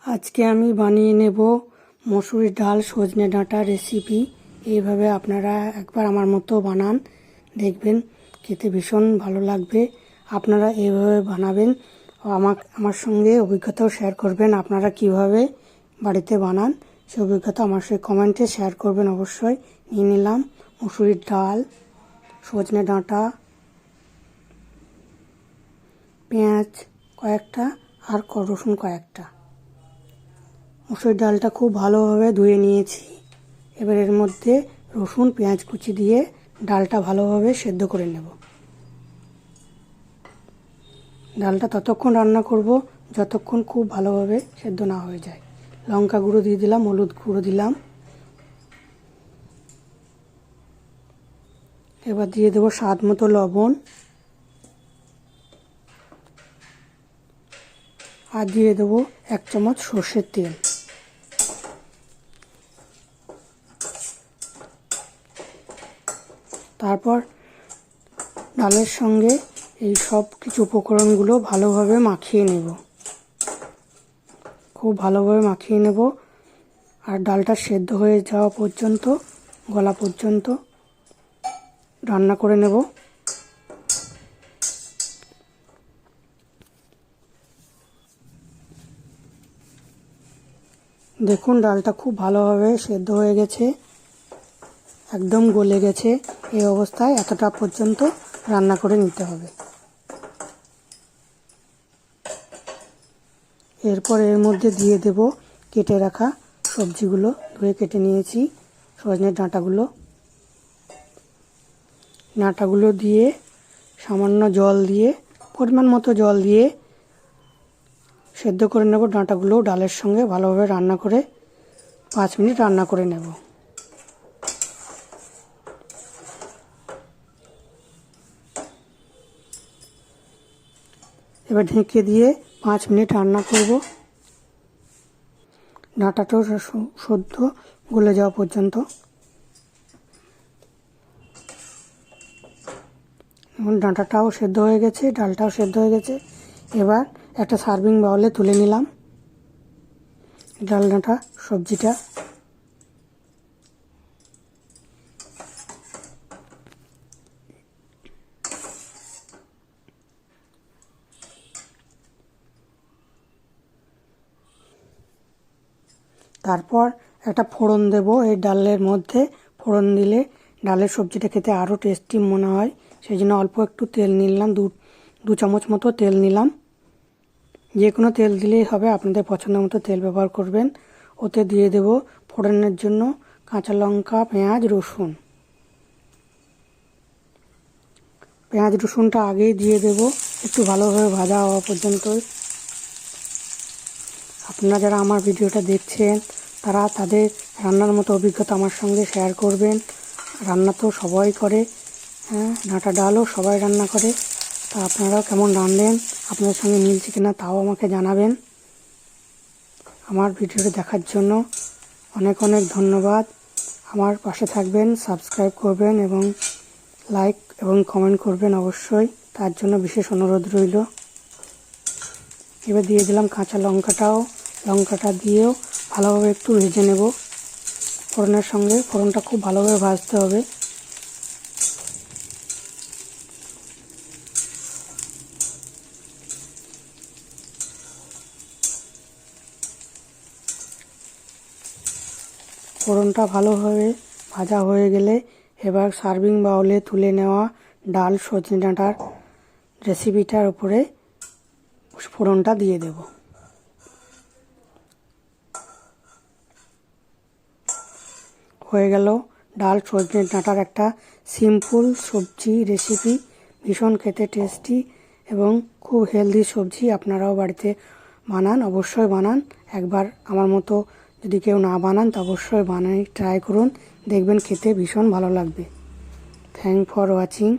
আজকে আমি বানিয়ে নেব মসুর ডাল সজনে ডাঁটা রেসিপি। এইভাবে আপনারা একবার আমার মতো বানান, দেখবেন খেতে ভীষণ ভালো লাগবে। আপনারা এইভাবে বানাবেন, আমার সঙ্গে অভিজ্ঞতাও শেয়ার করবেন। আপনারা কিভাবে বাড়িতে বানান সে অভিজ্ঞতা আমার সঙ্গে কমেন্টে শেয়ার করবেন অবশ্যই। নিয়ে নিলাম মসুরির ডাল, সজনে ডাঁটা, পেঁয়াজ কয়েকটা আর রসুন কয়েকটা। মসুর ডালটা খুব ভালোভাবে ধুয়ে নিয়েছি। এবার এর মধ্যে রসুন পেঁয়াজ কুচি দিয়ে ডালটা ভালোভাবে সেদ্ধ করে নেব। ডালটা ততক্ষণ রান্না করব যতক্ষণ খুব ভালোভাবে সেদ্ধ না হয়ে যায়। লঙ্কা গুঁড়ো দিয়ে দিলাম, হলুদ গুঁড়ো দিলাম। এবার দিয়ে দেবো স্বাদ মতো লবণ, আর দিয়ে দেবো 1 চামচ সর্ষের তেল। তারপর ডালের সঙ্গে এই সব কিছু উপকরণগুলো ভালোভাবে মাখিয়ে নেব, খুব ভালোভাবে মাখিয়ে নেব। আর ডালটা সেদ্ধ হয়ে যাওয়া পর্যন্ত, গলা পর্যন্ত রান্না করে নেব। দেখুন ডালটা খুব ভালোভাবে সেদ্ধ হয়ে গেছে, একদম গলে গেছে। এই অবস্থায় এতটা পর্যন্ত রান্না করে নিতে হবে। এরপর এর মধ্যে দিয়ে দেব কেটে রাখা সবজিগুলো, ধুয়ে কেটে নিয়েছি। সজনের ডাঁটাগুলো দিয়ে সামান্য জল দিয়ে, পরিমাণ মতো জল দিয়ে সেদ্ধ করে নেব। ডাঁটাগুলো ডালের সঙ্গে ভালোভাবে রান্না করে 5 মিনিট রান্না করে নেব। এবার ঢেকে দিয়ে 5 মিনিট রান্না করব, ডাঁটাটাও সদ্য গলে যাওয়া পর্যন্ত। এখন ডাঁটাটাও সেদ্ধ হয়ে গেছে, ডালটাও সেদ্ধ হয়ে গেছে। এবার একটা সার্ভিং বাউলে তুলে নিলাম ডাল ডাঁটা সবজিটা। তারপর একটা ফোড়ন দেব এই ডালের মধ্যে। ফোড়ন দিলে ডালের সবজিটা খেতে আরও টেস্টি মনে হয়, সেই জন্য অল্প একটু তেল নিলাম, দু চামচ মতো তেল নিলাম। যে কোনো তেল দিলেই হবে, আপনাদের পছন্দ মতো তেল ব্যবহার করবেন। ওতে দিয়ে দেব ফোড়নের জন্য কাঁচা লঙ্কা, পেঁয়াজ, রসুন। পেঁয়াজ রসুনটা আগেই দিয়ে দেব, একটু ভালোভাবে ভাজা হওয়া পর্যন্ত। আপনারা যারা আমার ভিডিওটা দেখছেন তারা তাদের রান্নার মতো অভিজ্ঞতা আমার সঙ্গে শেয়ার করবেন। রান্না তো সবাই করে, ডাঁটা ডালও সবাই রান্না করে। তা আপনারাও কেমন রাঁধেন, আপনাদের সঙ্গে মিলছে কিনা তাও আমাকে জানাবেন। আমার ভিডিওটা দেখার জন্য অনেক অনেক ধন্যবাদ। আমার পাশে থাকবেন, সাবস্ক্রাইব করবেন এবং লাইক এবং কমেন্ট করবেন অবশ্যই, তার জন্য বিশেষ অনুরোধ রইল। এবার দিয়ে দিলাম কাঁচা লঙ্কাটা দিয়েও ভালোভাবে একটু ভেজে নেব। ফোড়নের সঙ্গে ফোড়নটা খুব ভালোভাবে ভাজতে হবে। ফোড়নটা ভালোভাবে ভাজা হয়ে গেলে এবার সার্ভিং বাউলে তুলে নেওয়া ডাল সজনে ডাঁটার রেসিপিটার উপরে ফোড়নটা দিয়ে দেব। হয়ে গেল ডাল সজনে ডাঁটার একটা সিম্পল সবজি রেসিপি। ভীষণ খেতে টেস্টি এবং খুব হেলদি সবজি। আপনারাও বাড়িতে বানান, অবশ্যই বানান। একবার আমার মতো যদি কেউ না বানান তা অবশ্যই বানাই ট্রাই করুন, দেখবেন খেতে ভীষণ ভালো লাগবে। Thank for watching.